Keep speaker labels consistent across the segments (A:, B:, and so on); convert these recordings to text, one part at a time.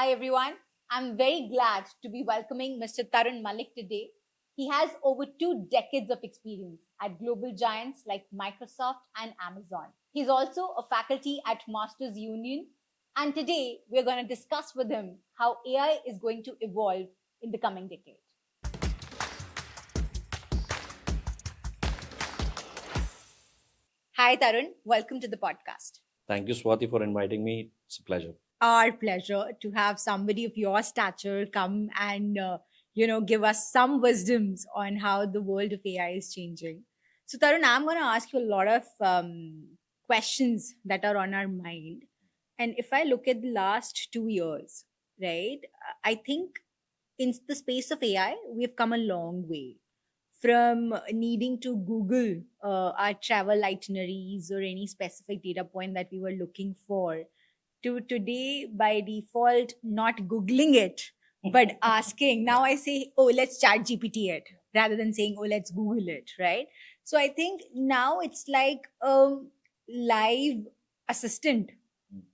A: Hi everyone. I'm very glad to be welcoming Mr. Tarun Malik today. He has over 2 decades of experience at global giants like Microsoft and Amazon. He's also a faculty at Masters Union. And today we're going to discuss with him how AI is going to evolve in the coming decade. Hi Tarun, welcome to the podcast.
B: Thank you, Swati, for inviting me. It's a pleasure.
A: Our pleasure to have somebody of your stature come and give us some wisdoms on how the world of AI is changing. So Tarun, I'm going to ask you a lot of questions that are on our mind. And if I look at the last 2 years, right, I think in the space of AI, we've come a long way from needing to Google our travel itineraries or any specific data point that we were looking for to today by default not Googling it, but asking. Now I say, oh, let's chat GPT it rather than saying, oh, let's Google it, right? So I think now it's like a live assistant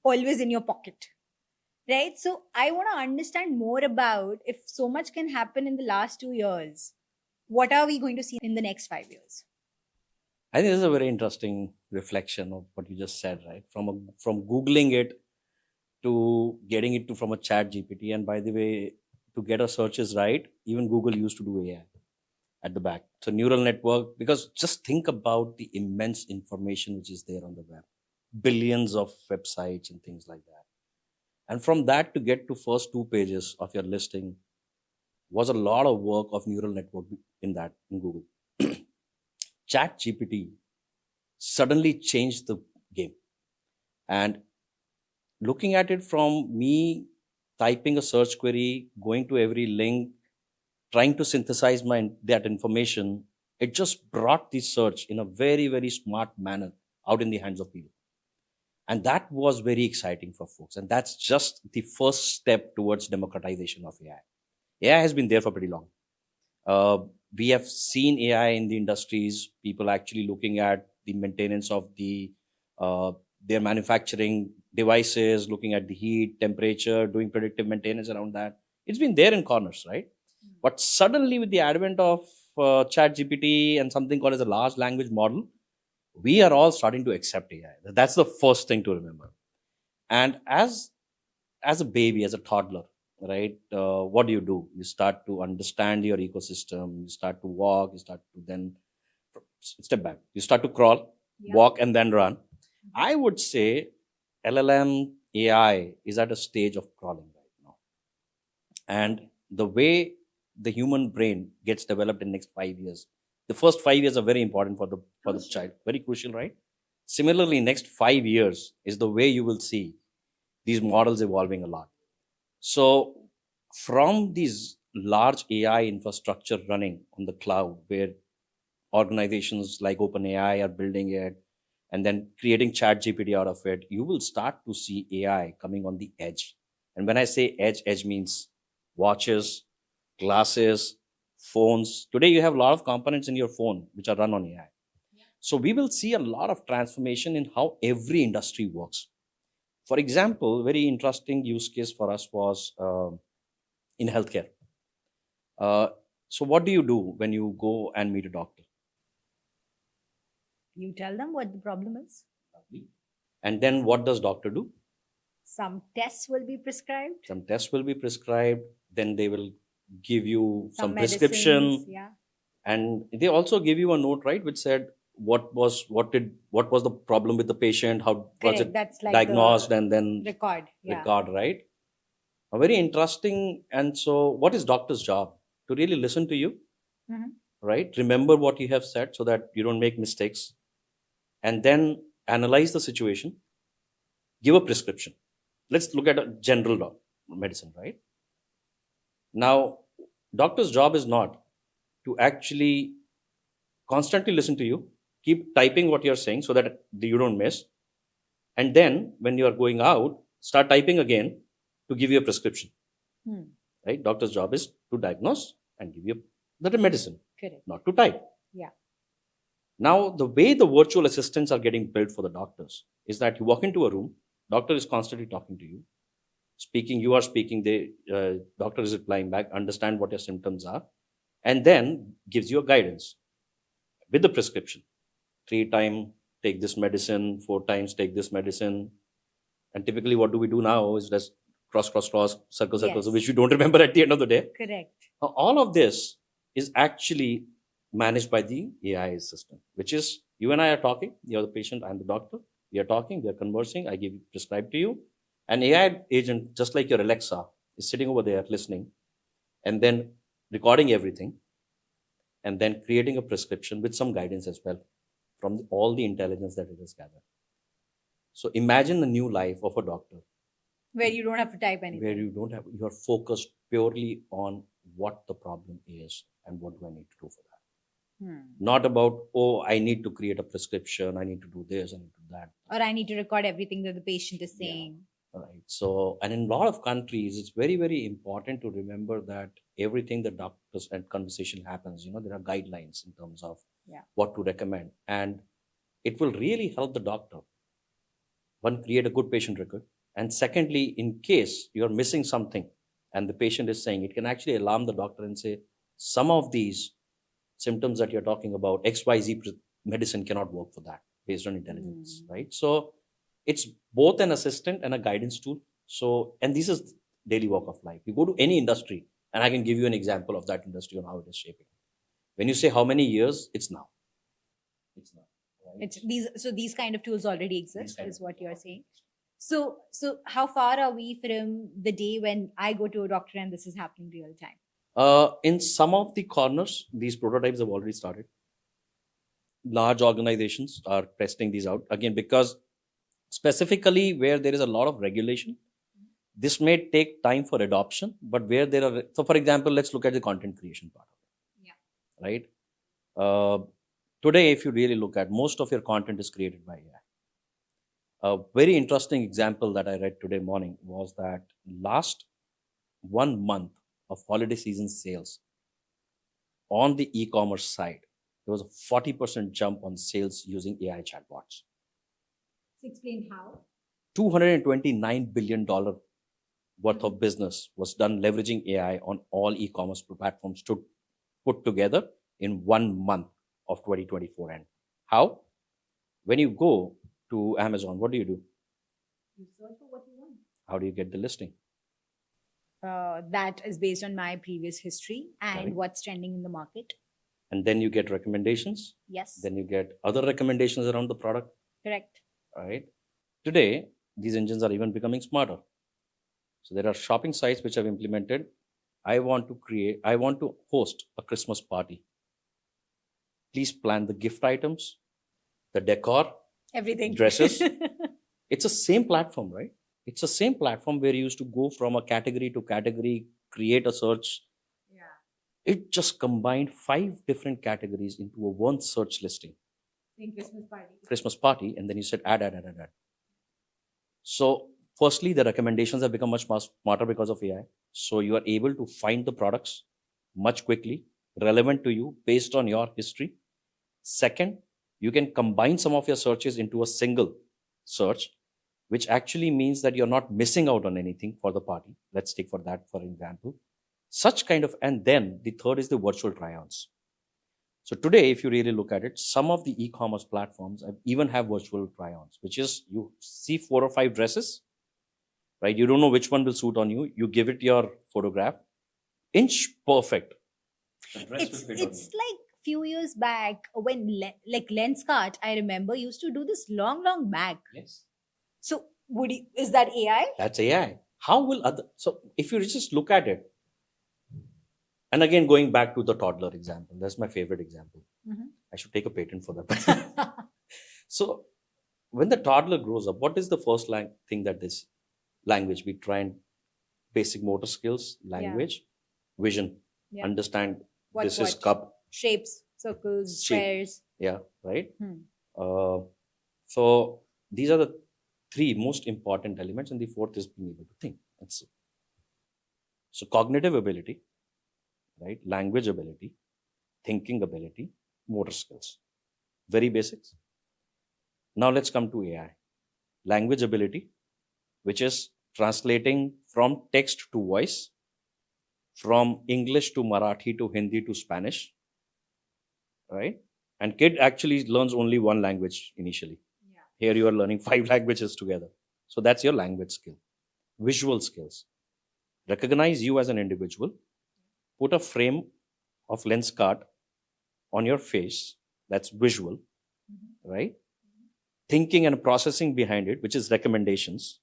A: always in your pocket, right? So I want to understand more about if so much can happen in the last 2 years, what are we going to see in the next 5 years?
B: I think this is a very interesting reflection of what you just said, right? From Googling it to getting it to from a chat GPT. And by the way, to get our searches right, even Google used to do AI at the back. So neural network, because just think about the immense information which is there on the web, billions of websites and things like that. And from that to get to first 2 pages of your listing was a lot of work of neural network in Google. Chat GPT suddenly changed the game. And looking at it from me typing a search query, going to every link, trying to synthesize that information, it just brought the search in a very, very smart manner out in the hands of people. And that was very exciting for folks. And that's just the first step towards democratization of AI. AI has been there for pretty long. We have seen AI in the industries, people actually looking at the maintenance of their manufacturing devices, looking at the heat, temperature, doing predictive maintenance around that. It's been there in corners, right? But suddenly with the advent of ChatGPT and something called as a large language model, we are all starting to accept AI. That's the first thing to remember. And as a baby, as a toddler, right, what do? You start to understand your ecosystem, you start to walk, you start to then step back, you start to crawl, walk, and then run. I would say LLM AI is at a stage of crawling right now. And the way the human brain gets developed in the next 5 years, the first 5 years are very important for the child, very crucial, right? Similarly, next 5 years is the way you will see these models evolving a lot. So from these large AI infrastructure running on the cloud, where organizations like OpenAI are building it and then creating ChatGPT out of it, you will start to see AI coming on the edge. And when I say edge means watches, glasses, phones. Today you have a lot of components in your phone which are run on AI. So we will see a lot of transformation in how every industry works. For example, very interesting use case for us was in healthcare. So what do you do when you go and meet a doctor?
A: You tell them what the problem is.
B: And then what does doctor do?
A: Some tests will be prescribed.
B: Then they will give you some
A: prescription.
B: Yeah. And they also give you a note, right, which said what was the problem with the patient, how was it diagnosed, and then
A: record,
B: right? A very interesting. And so what is doctor's job? To really listen to you, right? Remember what you have said so that you don't make mistakes, and then analyze the situation, give a prescription. Let's look at a general medicine, right? Now, doctor's job is not to actually constantly listen to you, keep typing what you're saying so that you don't miss. And then when you are going out, start typing again to give you a prescription. Right? Doctor's job is to diagnose and give you the medicine.
A: Correct.
B: Not to type.
A: Yeah.
B: Now, the way the virtual assistants are getting built for the doctors is that you walk into a room, doctor is constantly talking to you. speaking, you are speaking, the doctor is replying back, understand what your symptoms are, and then gives you a guidance with the prescription. 3 times take this medicine, 4 times take this medicine. And typically what do we do now is just cross, cross, cross, circle, circle,
A: Yes.
B: which we don't remember at the end of the day.
A: Correct.
B: Now, all of this is actually managed by the AI system, which is you and I are talking, you're the patient, I'm the doctor, we are talking, we are conversing, I prescribe to you. An AI agent, just like your Alexa, is sitting over there listening and then recording everything and then creating a prescription with some guidance as well from all the intelligence that it has gathered. So imagine the new life of a doctor
A: Where you don't have to type anything.
B: where you are focused purely on what the problem is and what do I need to do for that. Not about, oh, I need to create a prescription, I need to do this, I need to do that.
A: Or I need to record everything that the patient is saying.
B: Right. So, and in a lot of countries, it's very, very important to remember that everything the doctors and conversation happens, there are guidelines in terms of what to recommend. And it will really help the doctor. One, create a good patient record. And secondly, in case you're missing something and the patient is saying, it can actually alarm the doctor and say, some of these symptoms that you're talking about, XYZ medicine cannot work for that based on intelligence, right? So it's both an assistant and a guidance tool. So, and this is daily walk of life. You go to any industry, and I can give you an example of that industry on how it is shaping. When you say how many years, it's now. It's now. Right?
A: It's these kind of tools already exist, is what you're saying. So how far are we from the day when I go to a doctor and this is happening real time?
B: In some of the corners, these prototypes have already started. Large organizations are testing these out again because specifically where there is a lot of regulation, this may take time for adoption, but where there are, so for example, let's look at the content creation part of it. Right? Today, if you really look at, most of your content is created by AI. A very interesting example that I read today morning was that last 1 month of holiday season sales on the e-commerce side, there was a 40% jump on sales using AI chatbots.
A: Explain how.
B: $229 billion worth of business was done leveraging AI on all e-commerce platforms to put together in 1 month of 2024. And how? When you go to Amazon, what do? You
A: search for what you want.
B: How do you get the listing?
A: That is based on my previous history and what's trending in the market.
B: And then you get recommendations.
A: Yes.
B: Then you get other recommendations around the product.
A: Correct.
B: Right. Today, these engines are even becoming smarter. So there are shopping sites which have implemented, I want to host a Christmas party. Please plan the gift items, the decor,
A: everything,
B: dresses. It's the same platform, right? It's the same platform where you used to go from a category to category, create a search. Yeah. It just combined 5 different categories into a one search listing. Christmas party, and then you said add. So firstly, the recommendations have become much more smarter because of AI. So you are able to find the products much quickly, relevant to you based on your history. Second, you can combine some of your searches into a single search, which actually means that you're not missing out on anything for the party. Let's take for that, for example. And then the third is the virtual try-ons. So today, if you really look at it, some of the e-commerce platforms even have virtual try-ons, which is you see 4 or 5 dresses, right? You don't know which one will suit on you. You give it your photograph, inch perfect.
A: It's like few years back when Lenskart, I remember, used to do this long bag.
B: Yes.
A: So is that AI?
B: That's AI. So if you just look at it, and again, going back to the toddler example, that's my favorite example. Mm-hmm. I should take a patent for that. So when the toddler grows up, what is the first thing that this language, we try and basic motor skills, language, vision, understand this is cup.
A: Shapes, circles, squares.
B: Yeah, right? So these are the 3 most important elements, and the 4th is being able to think. That's it. So cognitive ability, right? Language ability, thinking ability, motor skills. Very basics. Now let's come to AI. Language ability, which is translating from text to voice, from English to Marathi to Hindi to Spanish, right? And kid actually learns only one language initially.
A: Yeah.
B: Here you are learning 5 languages together. So that's your language skill. Visual skills. Recognize you as an individual. Put a frame of lens card on your face. That's visual, right? Thinking and processing behind it, which is recommendations.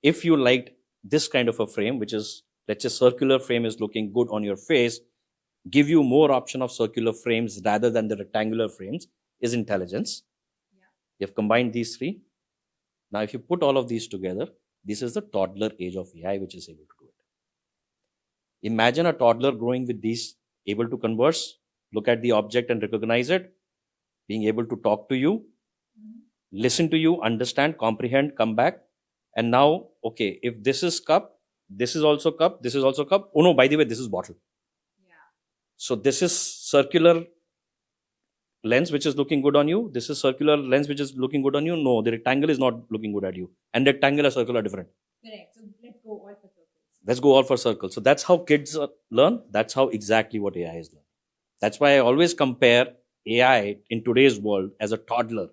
B: If you liked this kind of a frame, which is, let's say, circular frame is looking good on your face, give you more option of circular frames rather than the rectangular frames, is intelligence.
A: Yeah.
B: You've combined these 3. Now, if you put all of these together, this is the toddler age of AI, which is able to do it. Imagine a toddler growing with these, able to converse, look at the object and recognize it, being able to talk to you, listen to you, understand, comprehend, come back. And now, okay, if this is cup, this is also cup, this is also cup. Oh no, by the way, this is bottle.
A: Yeah.
B: So this is circular lens which is looking good on you. This is circular lens which is looking good on you. No, the rectangle is not looking good at you. And rectangle and circle are different.
A: Correct. So let's go all for circles.
B: Let's go all for circles. So that's how kids learn. That's how exactly what AI is learning. That's why I always compare AI in today's world as a toddler.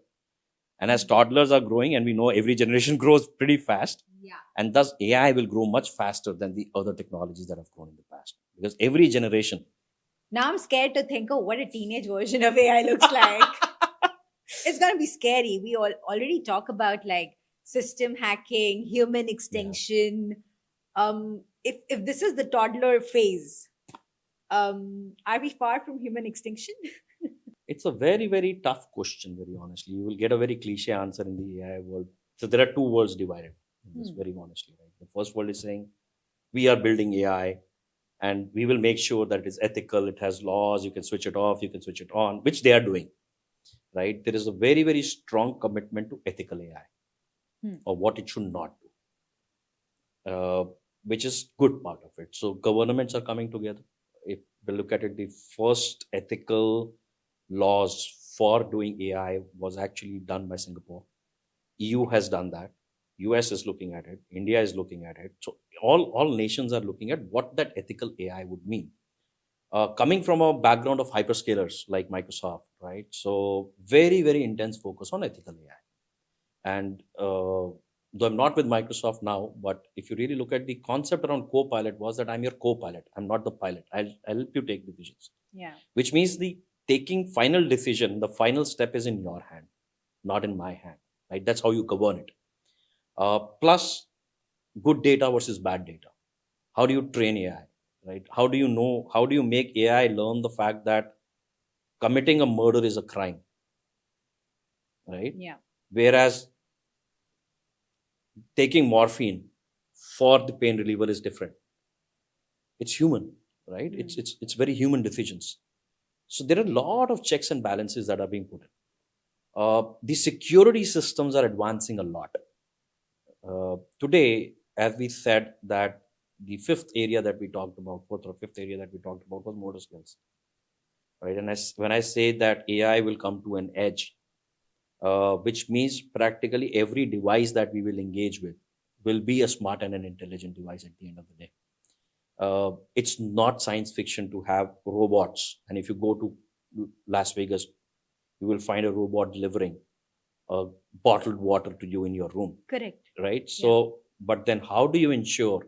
B: And as toddlers are growing, and we know every generation grows pretty fast,
A: Yeah.
B: and thus AI will grow much faster than the other technologies that have grown in the past. Because every generation.
A: Now I'm scared to think of what a teenage version of AI looks like. It's going to be scary. We all already talk about like system hacking, human extinction. If this is the toddler phase, are we far from human extinction?
B: It's a very, very tough question, very honestly. You will get a very cliche answer in the AI world. So there are 2 worlds divided in this, very honestly. Right? The first world is saying, we are building AI and we will make sure that it is ethical, it has laws, you can switch it off, you can switch it on, which they are doing. Right? There is a very, very strong commitment to ethical AI or what it should not do, which is good part of it. So governments are coming together. If we look at it, the first ethical laws for doing AI was actually done by Singapore. EU has done that. US is looking at it. India is looking at it. So all nations are looking at what that ethical AI would mean. Coming from a background of hyperscalers like Microsoft, right? So very, very intense focus on ethical AI. And though I'm not with Microsoft now, but if you really look at the concept around co-pilot was that I'm your co-pilot. I'm not the pilot. I'll help you take decisions.
A: Yeah.
B: Which means the taking final decision, the final step is in your hand, not in my hand. Right? That's how you govern it. Plus, good data versus bad data. How do you train AI? Right? How do you know? How do you make AI learn the fact that committing a murder is a crime? Right?
A: Yeah.
B: Whereas taking morphine for the pain reliever is different. It's human, right? It's very human decisions. So there are a lot of checks and balances that are being put in. The security systems are advancing a lot. Today, as we said, that the 4th area that we talked about was motor skills, right? And when I say that AI will come to an edge, which means practically every device that we will engage with will be a smart and an intelligent device at the end of the day. It's not science fiction to have robots. And if you go to Las Vegas, you will find a robot delivering bottled water to you in your room.
A: Correct.
B: Right? So, but then how do you ensure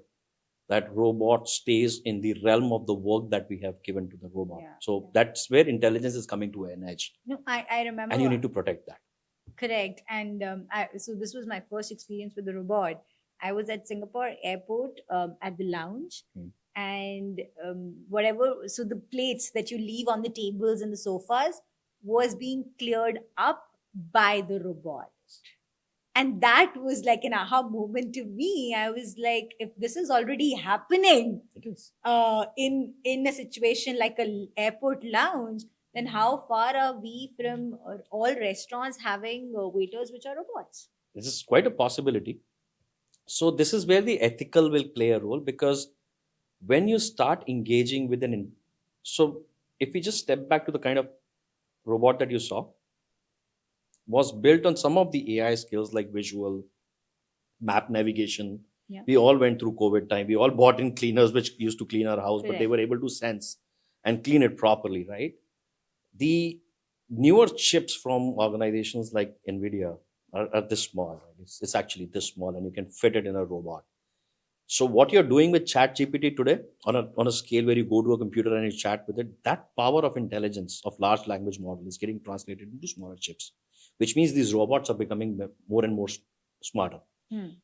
B: that robot stays in the realm of the work that we have given to the robot?
A: Yeah.
B: So that's where intelligence is coming to an edge.
A: No, I remember.
B: And you need to protect that.
A: Correct. And so this was my first experience with the robot. I was at Singapore airport at the lounge. And so the plates that you leave on the tables and the sofas was being cleared up by the robot. And that was like an aha moment to me. I was like, if this is already happening in a situation like an airport lounge, then how far are we from all restaurants having waiters which are robots?
B: This is quite a possibility. So this is where the ethical will play a role, because when you start engaging with so if we just step back to the kind of robot that you saw, was built on some of the AI skills like visual, map navigation,
A: Yeah.
B: We all went through COVID time. We all bought in cleaners which used to clean our house, but they
A: Correct.
B: were able to sense and clean it properly, right? The newer chips from organizations like NVIDIA are this small. Right? It's actually this small, and you can fit it in a robot. So what you're doing with ChatGPT today on a scale where you go to a computer and you chat with it, that power of intelligence of large language model is getting translated into smaller chips, which means these robots are becoming more and more smarter.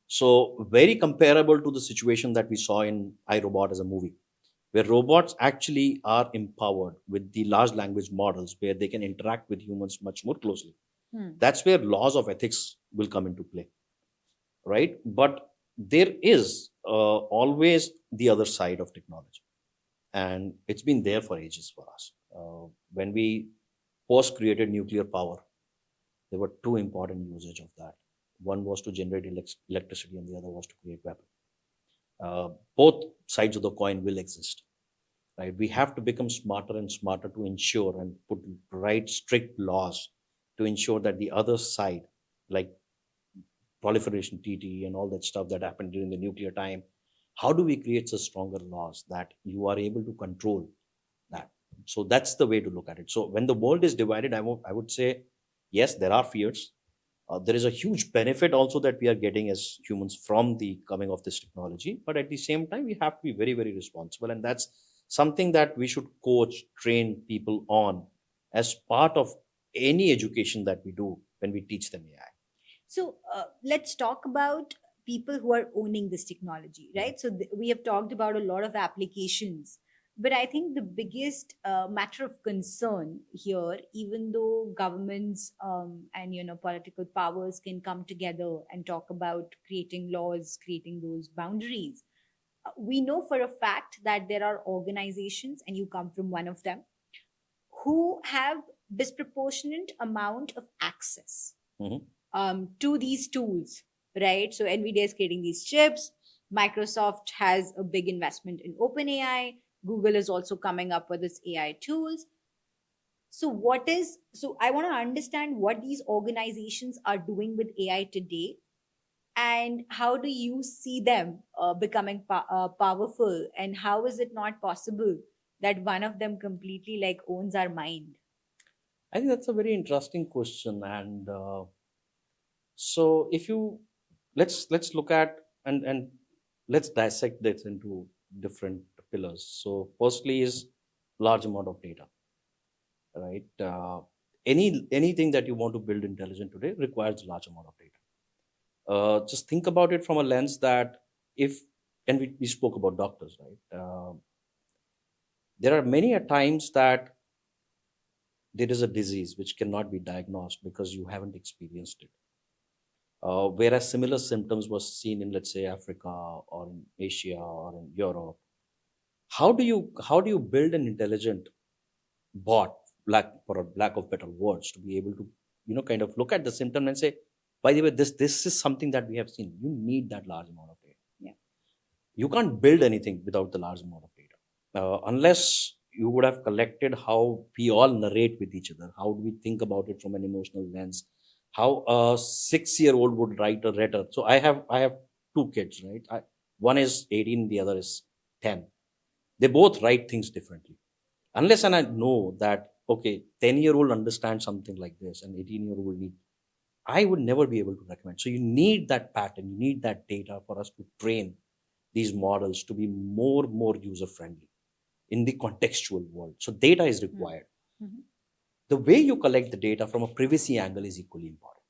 B: So very comparable to the situation that we saw in iRobot as a movie, where robots actually are empowered with the large language models where they can interact with humans much more closely. That's where laws of ethics will come into play, right? But there is always the other side of technology, and it's been there for ages for us. When we first created nuclear power, there were two important usage of that. One was to generate electricity, and the other was to create weapon. Both sides of the coin will exist, right? We have to become smarter and smarter to ensure and put right strict laws to ensure that the other side, like proliferation TT and all that stuff that happened during the nuclear time, how do we create such stronger laws that you are able to control that? So that's the way to look at it. So when the world is divided, I would say, yes, there are fears. There is a huge benefit also that we are getting as humans from the coming of this technology. But at the same time, we have to be very, very responsible. And that's something that we should coach, train people on as part of any education that we do when we teach them AI.
A: So let's talk about people who are owning this technology, right? So we have talked about a lot of applications, but I think the biggest matter of concern here, even though governments and political powers can come together and talk about creating laws, creating those boundaries, we know for a fact that there are organizations, and you come from one of them, who have disproportionate amount of access
B: Mhm.
A: to these tools, right? So NVIDIA is creating these chips. Microsoft has a big investment in OpenAI. Google is also coming up with its AI tools. So I want to understand what these organizations are doing with AI today, and how do you see them becoming powerful, and how is it not possible that one of them completely like owns our mind?
B: I think that's a very interesting question. And so if you let's look at and let's dissect this into different pillars. So firstly is large amount of data, right? Anything that you want to build intelligent today requires large amount of data. Just think about it from a lens that if and we spoke about doctors, right? There are many a times that there is a disease which cannot be diagnosed because you haven't experienced it. Whereas similar symptoms was seen in, let's say, Africa or in Asia or in Europe. How do you build an intelligent bot, for a lack of better words, to be able to kind of look at the symptom and say, by the way, this is something that we have seen. You need that large amount of data.
A: Yeah.
B: You can't build anything without the large amount of data, unless you would have collected how we all narrate with each other. How do we think about it from an emotional lens? How a 6-year-old would write a letter. So I have two kids, right? One is 18, the other is 10. They both write things differently. Unless and I know that, okay, 10-year-old understands something like this and 18-year-old need, I would never be able to recommend. So you need that pattern, you need that data for us to train these models to be more user friendly in the contextual world. So data is required.
A: Mm-hmm.
B: The way you collect the data from a privacy angle is equally important.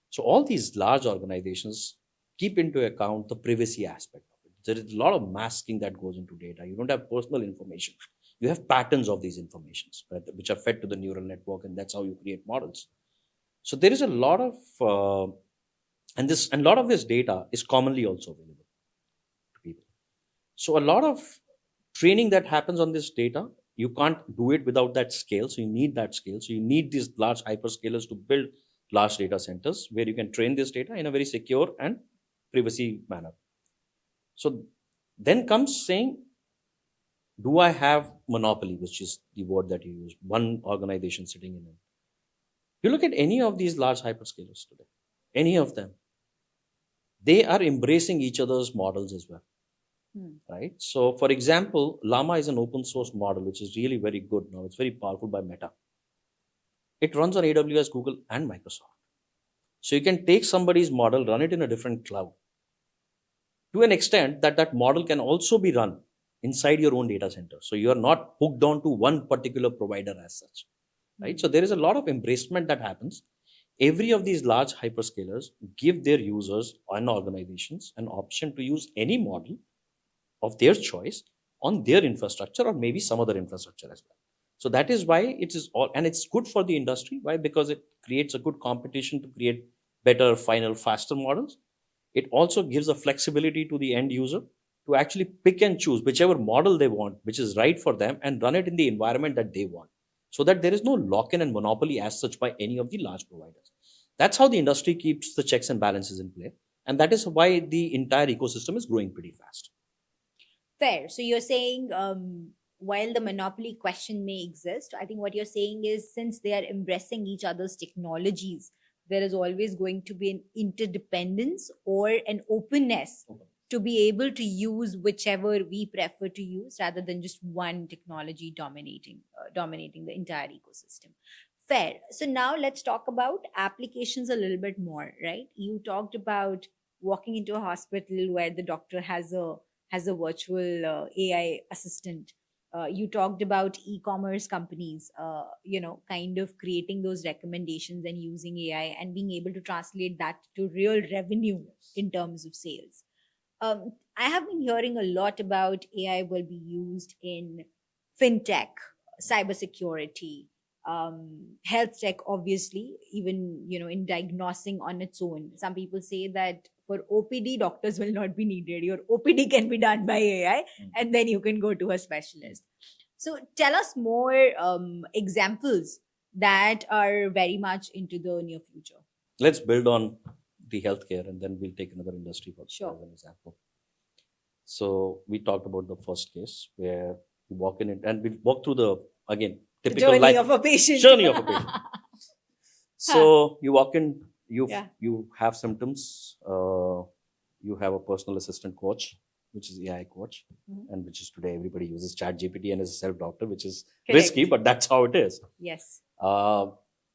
B: So all these large organizations keep into account the privacy aspect of it. There is a lot of masking that goes into data. You don't have personal information. You have patterns of these informations, right, which are fed to the neural network, and that's how you create models. So there is a lot of and a lot of this data is commonly also available to people. So a lot of training that happens on this data, you can't do it without that scale. So you need that scale. So you need these large hyperscalers to build large data centers where you can train this data in a very secure and privacy manner. So then comes saying, do I have monopoly, which is the word that you use, one organization sitting in it. You look at any of these large hyperscalers today, any of them, they are embracing each other's models as well,
A: Hmm.
B: right? So, for example, Llama is an open source model, which is really very good now. It's very powerful by Meta. It runs on AWS, Google, and Microsoft. So you can take somebody's model, run it in a different cloud to an extent that that model can also be run inside your own data center. So you are not hooked on to one particular provider as such, right? So
A: Hmm.
B: there is a lot of embracement that happens. Every of these large hyperscalers give their users and organizations an option to use any model of their choice on their infrastructure or maybe some other infrastructure as well. So that is why it is all, and it's good for the industry. Why? Because it creates a good competition to create better, final, faster models. It also gives a flexibility to the end user to actually pick and choose whichever model they want, which is right for them, and run it in the environment that they want. So that there is no lock in and monopoly as such by any of the large providers. That's how the industry keeps the checks and balances in play. And that is why the entire ecosystem is growing pretty fast.
A: Fair. So you're saying, while the monopoly question may exist, I think what you're saying is since they are embracing each other's technologies, there is always going to be an interdependence or an openness to be able to use whichever we prefer to use rather than just one technology dominating the entire ecosystem. Fair. So now let's talk about applications a little bit more, right? You talked about walking into a hospital where the doctor has a virtual AI assistant. You talked about e-commerce companies, kind of creating those recommendations and using AI and being able to translate that to real revenue in terms of sales. I have been hearing a lot about AI will be used in fintech, cybersecurity, health tech, obviously, even in diagnosing on its own. Some people say that for OPD, doctors will not be needed. Your OPD can be done by AI, and then you can go to a specialist. So, tell us more examples that are very much into the near future.
B: Let's build on the healthcare and then we'll take another industry for
A: Sure.
B: as an example. So we talked about the first case where you walk in it and we'll walk through the again
A: The
B: typical
A: journey
B: life
A: of a patient.
B: journey of a patient. So you walk in,
A: Yeah.
B: you have symptoms, you have a personal assistant coach, which is AI coach,
A: Mhm.
B: and which is today everybody uses Chat GPT and is a self doctor, which is
A: Correct.
B: risky, but that's how it is.
A: Yes.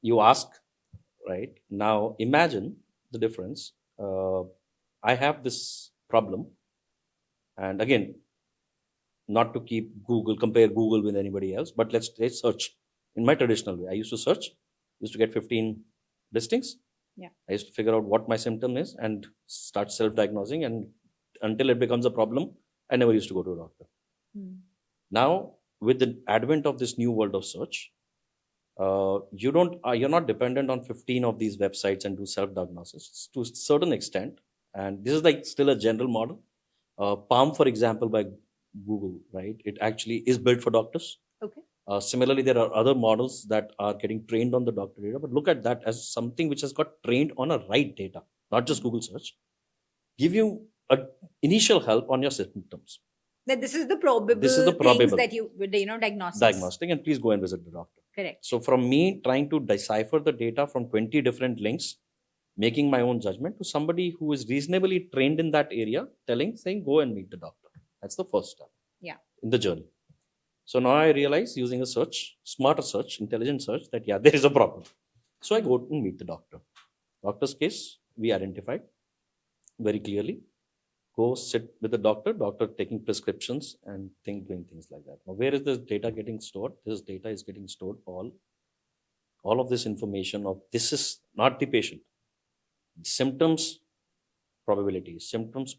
B: You ask, right? Now imagine the difference. I have this problem, and again, not to keep compare Google with anybody else, but let's say search in my traditional way. I used to search, used to get 15 listings.
A: Yeah.
B: I used to figure out what my symptom is and start self-diagnosing, and until it becomes a problem, I never used to go to a doctor. Now, with the advent of this new world of search, you're not dependent on 15 of these websites and do self-diagnosis to a certain extent. And this is like still a general model. Palm, for example, by Google, right? It actually is built for doctors.
A: Okay.
B: Similarly, there are other models that are getting trained on the doctor data, but look at that as something which has got trained on a right data, not just Google search. Give you a initial help on your symptoms.
A: That this is the probable things
B: probable
A: that diagnosis.
B: diagnostic, and please go and visit the doctor.
A: Correct.
B: So from me trying to decipher the data from 20 different links, making my own judgment, to somebody who is reasonably trained in that area, saying, go and meet the doctor. That's the first step.
A: Yeah.
B: In the journey. So now I realize using a smarter search, intelligent search, that yeah, there is a problem. So I go and meet the doctor. Doctor's case, we identified very clearly. Go sit with the doctor taking prescriptions and doing things like that. Now, where is this data getting stored? This data is getting stored all of this information of this is not the patient. Symptoms, probability.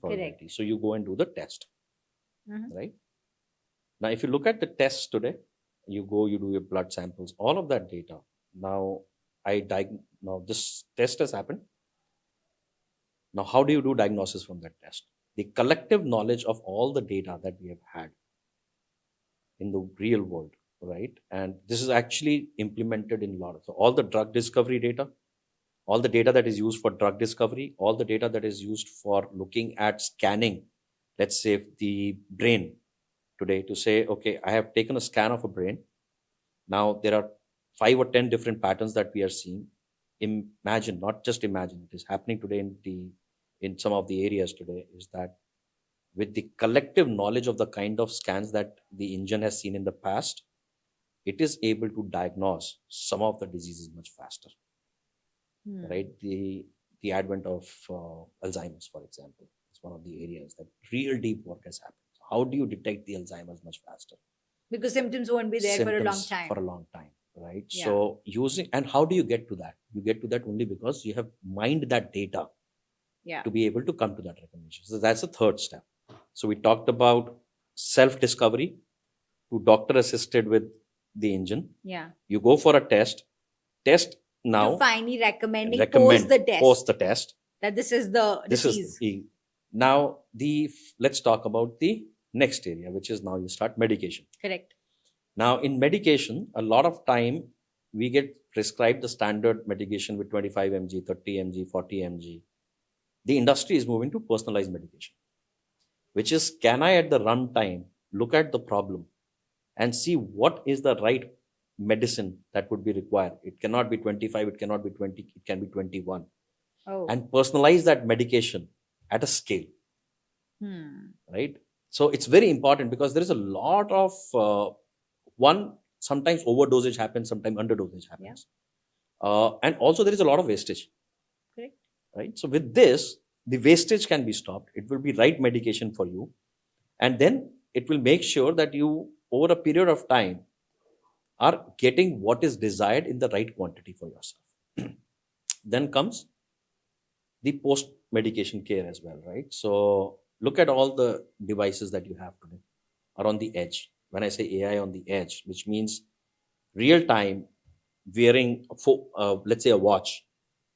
A: Correct.
B: So you go and do the test,
A: Mhm.
B: right? Now, if you look at the tests today, you do your blood samples, all of that data. Now, now this test has happened. Now, how do you do diagnosis from that test? The collective knowledge of all the data that we have had in the real world, right? And this is actually implemented in a lot of, so all the drug discovery data, all the data that is used for drug discovery, all the data that is used for looking at scanning, let's say the brain today, to say, okay, I have taken a scan of a brain. Now there are 5 or 10 different patterns that we are seeing. Imagine, not just imagine, it is happening today in the in some of the areas today is that with the collective knowledge of the kind of scans that the engine has seen in the past, it is able to diagnose some of the diseases much faster, right? The advent of Alzheimer's, for example, is one of the areas that real deep work has happened. How do you detect the Alzheimer's much faster?
A: Because symptoms won't be there for a long
B: Symptoms
A: time.
B: for a long time, right?
A: Yeah.
B: So and how do you get to that? You get to that only because you have mined that data
A: Yeah.
B: to be able to come to that recommendation. So that's the third step. So we talked about self-discovery to doctor assisted with the engine.
A: Yeah.
B: You go for a test now.
A: To finally post the test that this is the disease.
B: Now let's talk about the next area, which is now you start medication.
A: Correct.
B: Now in medication, a lot of time we get prescribed the standard medication with 25 mg, 30 mg, 40 mg. The industry is moving to personalized medication, which is, can I at the run time look at the problem and see what is the right medicine that would be required? It cannot be 25, it cannot be 20, it can be 21.
A: Oh.
B: And personalize that medication at a scale. Right? So it's very important because there is a lot of sometimes overdosage happens, sometimes underdosage happens. Yeah. And also there is a lot of wastage.
A: Correct.
B: Right? So with this, the wastage can be stopped. It will be right medication for you. And then it will make sure that you, over a period of time, are getting what is desired in the right quantity for yourself. Then comes the post-medication care as well, right? So look at all the devices that you have today are on the edge. When I say AI on the edge, which means real time wearing, let's say a watch.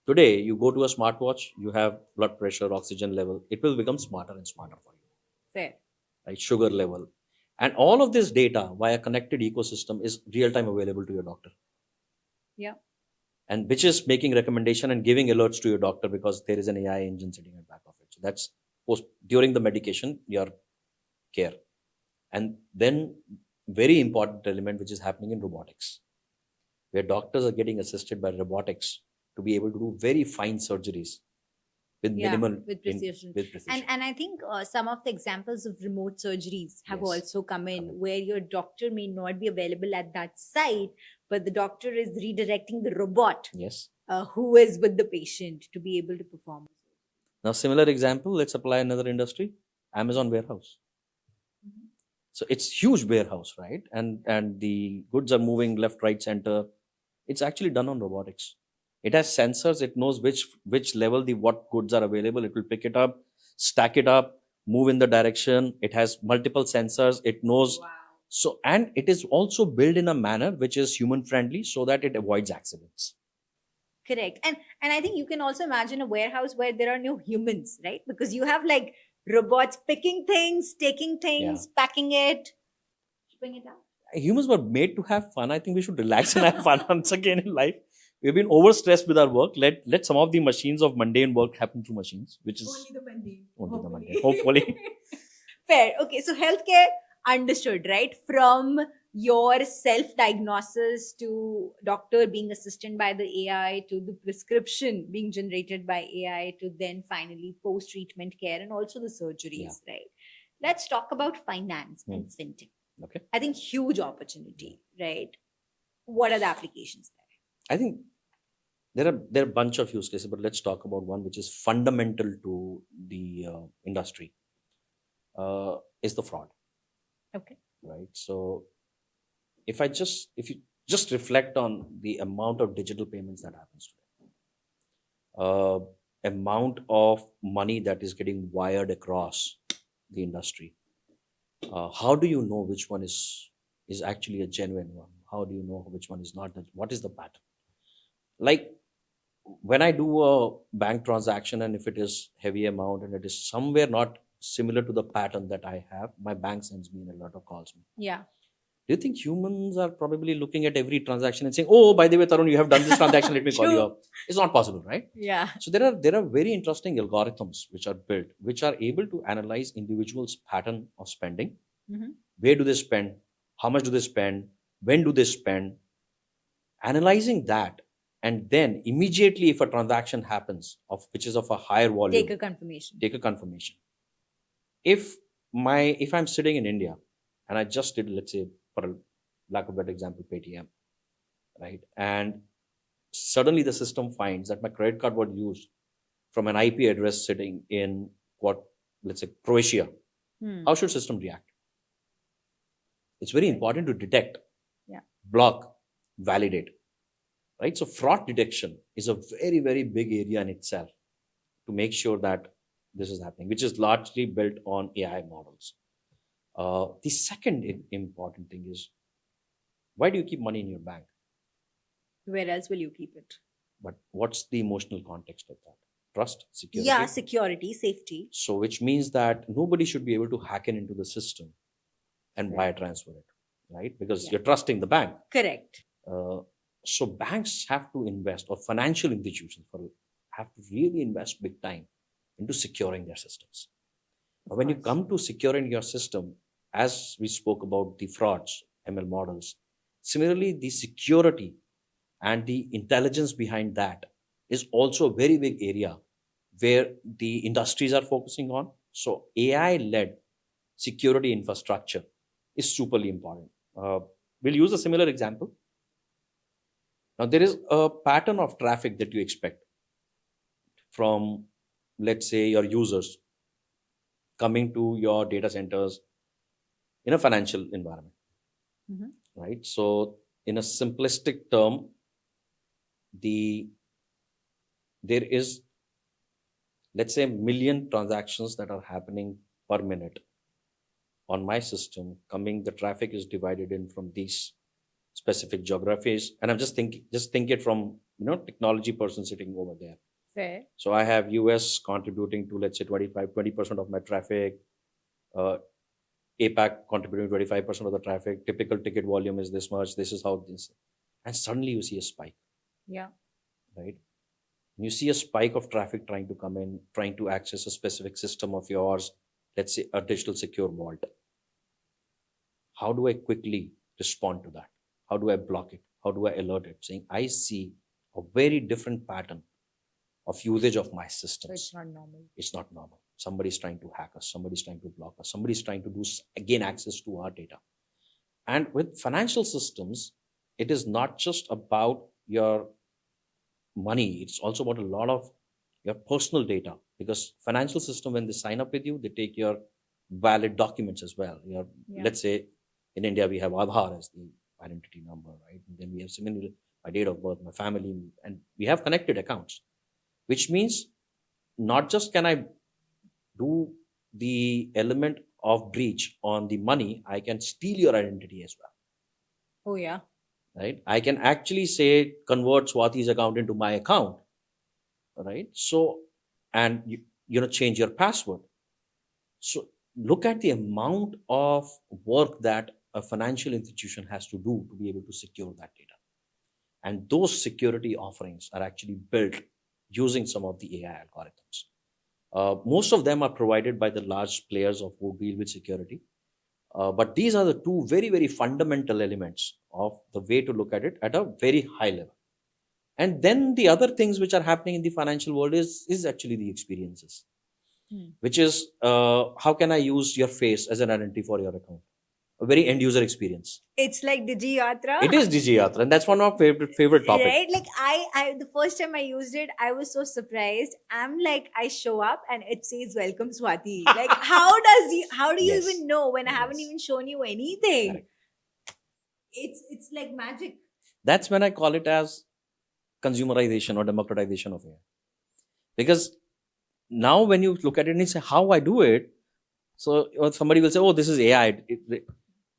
B: Today, you go to a smartwatch, you have blood pressure, oxygen level. It will become smarter and smarter for you.
A: Fair.
B: Right? Sugar level. And all of this data via connected ecosystem is real time available to your doctor.
A: Yeah.
B: And which is making recommendation and giving alerts to your doctor because there is an AI engine sitting at the back of it. So that's during the medication, your care. And then very important element which is happening in robotics, where doctors are getting assisted by robotics to be able to do very fine surgeries with
A: with precision. And I think some of the examples of remote surgeries have also come in, where your doctor may not be available at that site, but the doctor is redirecting the robot who is with the patient to be able to perform.
B: Now, similar example, let's apply another industry, Amazon warehouse. So it's huge warehouse, right? And the goods are moving left, right, center. It's actually done on robotics. It has sensors. It knows which level what goods are available. It will pick it up, stack it up, move in the direction. It has multiple sensors. It knows. Wow. So, and it is also built in a manner which is human friendly so that it avoids accidents.
A: Correct. And I think you can also imagine a warehouse where there are no humans, right? Because you have like robots picking things, taking things, packing it, shipping it out.
B: Humans were made to have fun. I think we should relax and have fun once again in life. We've been overstressed with our work. Let some of the machines of mundane work happen through machines, which is
A: only the mundane.
B: Hopefully.
A: Fair. Okay, so healthcare understood, right? From your self-diagnosis to doctor being assisted by the AI to the prescription being generated by AI to then finally post-treatment care and also the surgeries, right? Let's talk about finance and fintech.
B: Okay.
A: I think huge opportunity, right? What are the applications there?
B: I think there are a bunch of use cases, but let's talk about one which is fundamental to the industry. Is the fraud.
A: Okay.
B: Right. So if you just reflect on the amount of digital payments that happens today, amount of money that is getting wired across the industry, how do you know which one is actually a genuine one? How do you know which one is not? What is the pattern? Like when I do a bank transaction and if it is heavy amount and it is somewhere not similar to the pattern that I have, my bank sends me a lot of calls.
A: Yeah.
B: Do you think humans are probably looking at every transaction and saying, oh, by the way, Tarun, you have done this transaction, let me call you up? It's not possible, right?
A: Yeah.
B: So there are very interesting algorithms which are built, which are able to analyze individuals' pattern of spending. Mm-hmm. Where do they spend? How much do they spend? When do they spend? Analyzing that and then immediately if a transaction happens of which is of a higher volume,
A: Take a confirmation.
B: take a confirmation. If I'm sitting in India and I just did, let's say, for a lack of a better example, Paytm, right? And suddenly the system finds that my credit card was used from an IP address sitting in let's say, Croatia. How should system react? It's very important to detect, block, validate, right? So fraud detection is a very, very big area in itself to make sure that this is happening, which is largely built on AI models. The second important thing is, why do you keep money in your bank?
A: Where else will you keep it?
B: But what's the emotional context of that? Trust, security.
A: Yeah, security, safety.
B: So which means that nobody should be able to hack in into the system and wire transfer it, right? Because you're trusting the bank.
A: Correct.
B: So banks have to invest, or financial institutions have to really invest big time into securing their systems. But when you come to securing your system, as we spoke about the frauds, ML models, similarly, the security and the intelligence behind that is also a very big area where the industries are focusing on. So AI-led security infrastructure is superly important. We'll use a similar example. Now, there is a pattern of traffic that you expect from, let's say, your users coming to your data centers in a financial environment, right? So in a simplistic term, there is, let's say, 1 million transactions that are happening per minute on my system coming. The traffic is divided in from these specific geographies, and I'm just think it from technology person sitting over there.
A: Fair.
B: So I have US contributing to, let's say, 20% of my traffic, APAC contributing 25% of the traffic. Typical ticket volume is this much. This is how this, and suddenly you see a spike.
A: Yeah.
B: Right. You see a spike of traffic trying to come in, trying to access a specific system of yours, let's say a digital secure vault. How do I quickly respond to that? How do I block it? How do I alert it? Saying, I see a very different pattern of usage of my systems.
A: So it's not normal.
B: It's not normal. Somebody's trying to hack us. Somebody's trying to block us. Somebody's trying to gain access to our data. And with financial systems, it is not just about your money. It's also about a lot of your personal data, because financial system, when they sign up with you, they take your valid documents as well. Let's say in India, we have Aadhaar as the identity number, right? And then we have similarly my date of birth, my family, and we have connected accounts, which means not just can I do the element of breach on the money, I can steal your identity as well.
A: Oh, yeah.
B: Right? I can actually say, convert Swati's account into my account, right? So, and change your password. So look at the amount of work that a financial institution has to do to be able to secure that data. And those security offerings are actually built using some of the AI algorithms. Most of them are provided by the large players who deal with security. But these are the two very, very fundamental elements of the way to look at it at a very high level. And then the other things which are happening in the financial world is actually the experiences, which is how can I use your face as an identity for your account? A very end user experience.
A: It's like Digi Yatra.
B: It is Digi Yatra, and that's one of my favorite topics.
A: Right? Like I the first time I used it, I was so surprised. I'm like, I show up and it says "Welcome, Swati." Like, how do you even know when I haven't even shown you anything?
B: Correct.
A: It's like magic.
B: That's when I call it as consumerization or democratization of AI. Because now when you look at it and you say, how I do it, so somebody will say, oh, this is AI.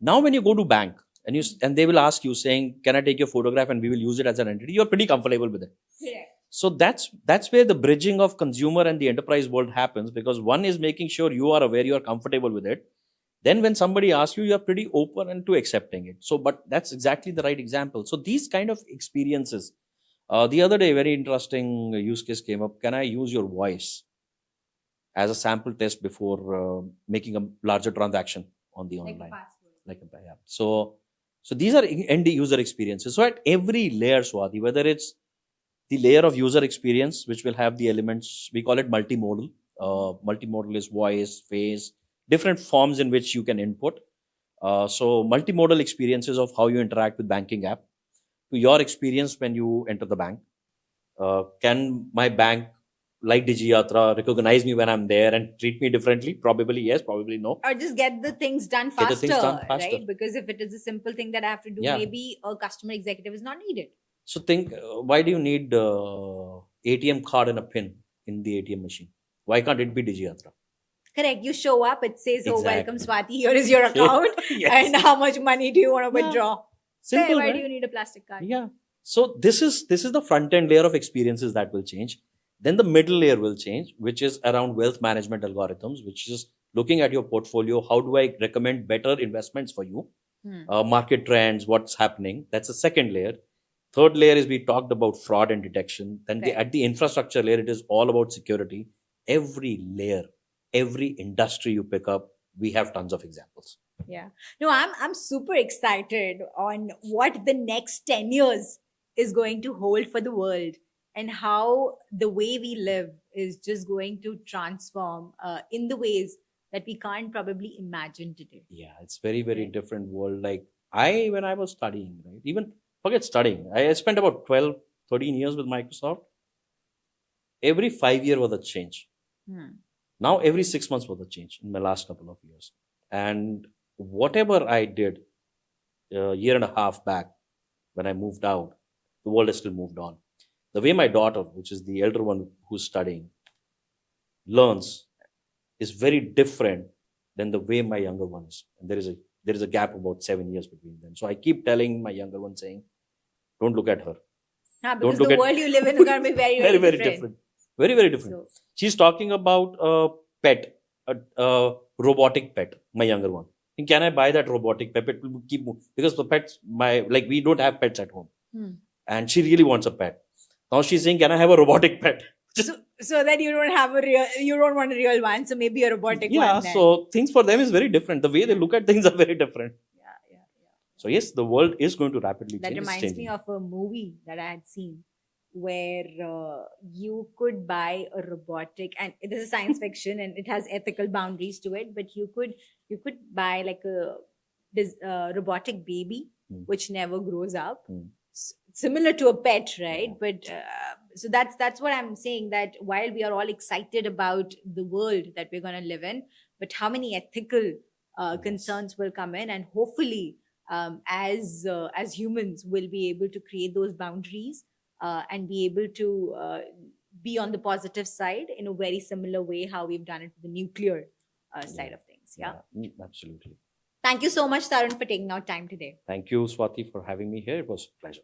B: Now when you go to bank and they will ask you saying, can I take your photograph and we will use it as an entity, you're pretty comfortable with it.
A: Yeah.
B: So that's where the bridging of consumer and the enterprise world happens, because one is making sure you are aware, you are comfortable with it. Then when somebody asks you, you're pretty open and to accepting it. So, but that's exactly the right example. So these kind of experiences. The other day, very interesting use case came up. Can I use your voice as a sample test before making a larger transaction on the online? So these are end user experiences. So at every layer, Swati, whether it's the layer of user experience, which will have the elements, we call it multimodal. Multimodal is voice, face, different forms in which you can input. So multimodal experiences of how you interact with banking app, to your experience when you enter the bank. Can my bank, like DigiYatra, recognize me when I'm there and treat me differently? Probably yes, probably no.
A: Or just get the things done
B: Get the
A: faster,
B: things done faster.
A: right? Because if it is a simple thing that I have to do,
B: Yeah.
A: maybe a customer executive is not needed.
B: So think, why do you need ATM card and a pin in the ATM machine? Why can't it be DigiYatra?
A: Correct. You show up, it says, "Oh, welcome,
B: Exactly.
A: Swati. Here is your account,
B: Yes.
A: and how much money do you want to
B: Yeah.
A: withdraw?"
B: Simple,
A: Why
B: right?
A: do you need a plastic card?
B: Yeah. So this is the front end layer of experiences that will change. Then the middle layer will change, which is around wealth management algorithms, which is looking at your portfolio. How do I recommend better investments for you? Market trends, what's happening. That's the second layer. Third layer is we talked about fraud and detection. Then
A: Right.
B: at the infrastructure layer, it is all about security. Every layer, every industry you pick up, we have tons of examples.
A: Yeah. No, I'm super excited on what the next 10 years is going to hold for the world, and how the way we live is just going to transform in the ways that we can't probably imagine today.
B: Yeah, it's very, very
A: Right.
B: different world. Like when I was studying, right? Even forget studying. I spent about 12, 13 years with Microsoft. Every 5 year was a change. Now every 6 months was a change in my last couple of years. And whatever I did a year and a half back when I moved out, the world has still moved on. The way my daughter, which is the elder one who's studying, learns is very different than the way my younger one is. And there is a gap about 7 years between them. So I keep telling my younger one, saying, don't look at her.
A: Because
B: look
A: the
B: at-
A: world you live in is going to be very,
B: Very, very
A: different.
B: different. Very, very different.
A: So,
B: She's talking about a pet, a robotic pet, my younger one. And can I buy that robotic pet? It will keep moving. Because the pets, we don't have pets at home. And she really wants a pet. Now she's saying, can I have a robotic pet?
A: so that you don't want a real one, so maybe a robotic
B: Yeah,
A: one then.
B: so things for them is very different. The way they look at things are very different.
A: Yeah.
B: So yes, the world is going to rapidly
A: That
B: change. It's
A: reminds me
B: changing.
A: of a movie that I had seen where you could buy a robotic, and it is a science fiction and it has ethical boundaries to it, but you could buy like a robotic baby which never grows up, similar to a pet, right?
B: Yeah.
A: But so that's what I'm saying, that while we are all excited about the world that we're going to live in, but how many ethical concerns will come in, and hopefully as humans will be able to create those boundaries and be able to be on the positive side in a very similar way how we've done it with the nuclear side of things. Yeah.
B: Absolutely.
A: Thank you so much, Tarun, for taking out time today.
B: Thank you, Swati, for having me here. It was a pleasure.